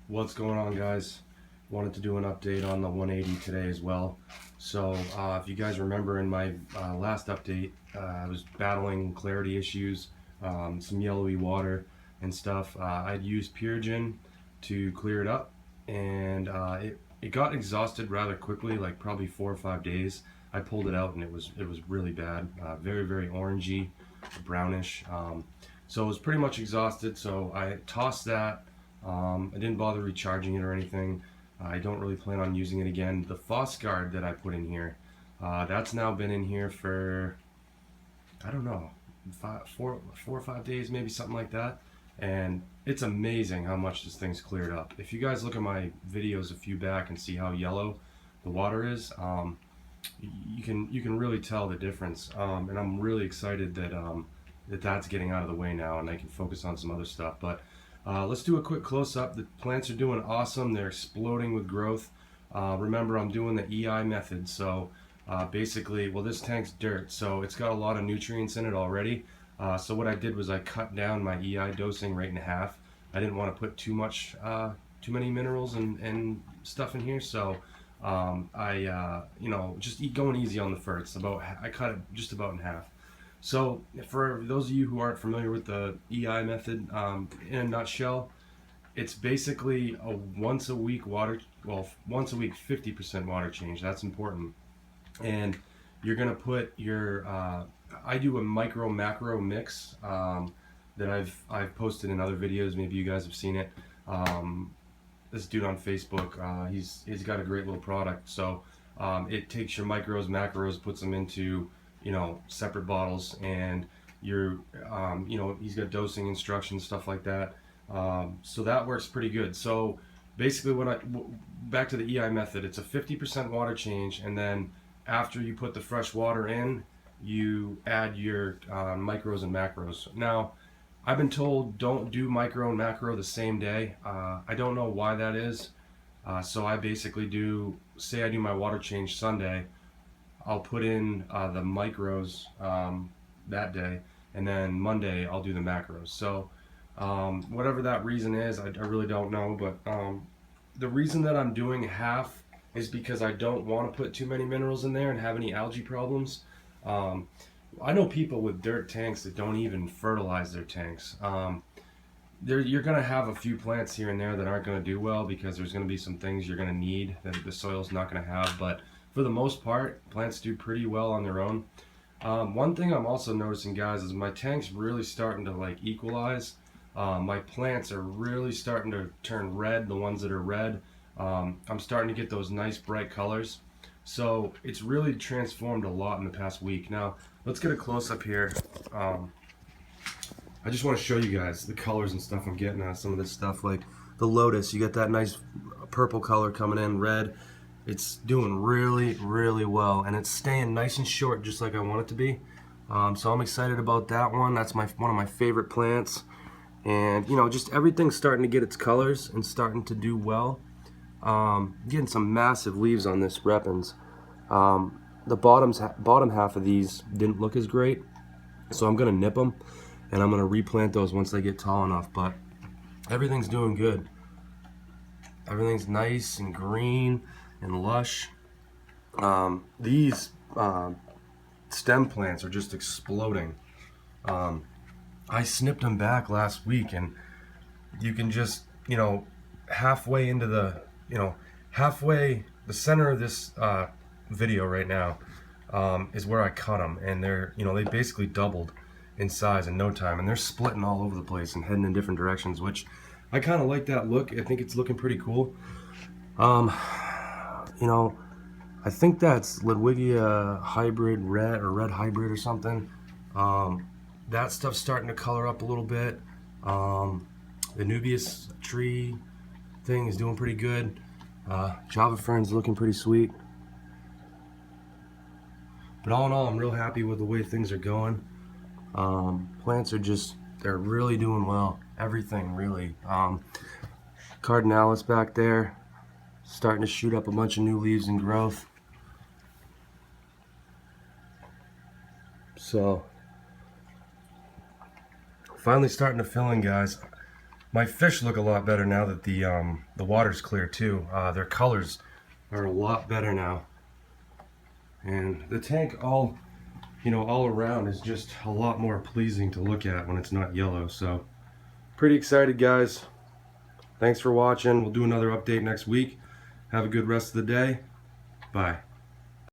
What's going on, guys? Wanted to do an update on the 180 today as well. So if you guys remember in my last update, I was battling clarity issues, some yellowy water and stuff. I'd used Purigen to clear it up, and it got exhausted rather quickly, like probably 4 or 5 days. I pulled it out and it was really bad, very orangey, brownish. So it was pretty much exhausted. So I tossed that. I didn't bother recharging it or anything. I don't really plan on using it again. The Phosguard that I put in here, that's now been in here for, I don't know, 4 or 5 days, maybe something like that. And it's amazing how much this thing's cleared up. If you guys look at my videos a few back and see how yellow the water is, you can really tell the difference. And I'm really excited that that's getting out of the way now, and I can focus on some other stuff. But let's do a quick close-up. The plants are doing awesome. They're exploding with growth. Remember, I'm doing the EI method. So basically, well, this tank's dirt, so it's got a lot of nutrients in it already. So what I did was I cut down my EI dosing right in half. I didn't want to put too many minerals and stuff in here, so just going easy on the fur. I cut it just about in half. So for those of you who aren't familiar with the EI method, in a nutshell, it's basically a once a week 50% water change. That's important. And you're gonna put your, I do a micro macro mix that I've posted in other videos. Maybe you guys have seen it. This dude on Facebook, he's got a great little product. So it takes your micros, macros, puts them into separate bottles, and he's got dosing instructions, stuff like that. So that works pretty good. So basically, back to the EI method, it's a 50% water change, and then after you put the fresh water in, you add your micros and macros. Now, I've been told don't do micro and macro the same day. I don't know why that is. So I basically say I do my water change Sunday, I'll put in the micros that day, and then Monday I'll do the macros. So whatever that reason is, I really don't know, but the reason that I'm doing half is because I don't want to put too many minerals in there and have any algae problems. I know people with dirt tanks that don't even fertilize their tanks. You're going to have a few plants here and there that aren't going to do well because there's going to be some things you're going to need that the soil's not going to have, but for the most part, plants do pretty well on their own. One thing I'm also noticing, guys, is my tank's really starting to equalize. My plants are really starting to turn red, the ones that are red. I'm starting to get those nice bright colors. So it's really transformed a lot in the past week. Now, let's get a close-up here. I just want to show you guys the colors and stuff I'm getting out of some of this stuff. Like the lotus, you got that nice purple color coming in, red. It's doing really well, and it's staying nice and short just like I want it to be. So I'm excited about that one. That's one of my favorite plants. And just everything's starting to get its colors and starting to do well. Getting some massive leaves on this Repens. The bottom half of these didn't look as great, so I'm gonna nip them and I'm gonna replant those once they get tall enough. But everything's doing good. Everything's nice and green and lush. These stem plants are just exploding. I snipped them back last week, and you can just halfway into the center of this video right now is where I cut them, and they basically doubled in size in no time, and they're splitting all over the place and heading in different directions, which I kind of like that look. I think it's looking pretty cool. I think that's Ludwigia hybrid red or red hybrid or something. That stuff's starting to color up a little bit. The Nubius tree thing is doing pretty good. Java fern's looking pretty sweet. But all in all, I'm real happy with the way things are going. Plants they're really doing well. Everything really. Cardinalis back there, starting to shoot up a bunch of new leaves and growth. So finally starting to fill in, guys. My fish look a lot better now that the water's clear too. Their colors are a lot better now. And the tank all around is just a lot more pleasing to look at when it's not yellow. So pretty excited, guys. Thanks for watching. We'll do another update next week. Have a good rest of the day. Bye.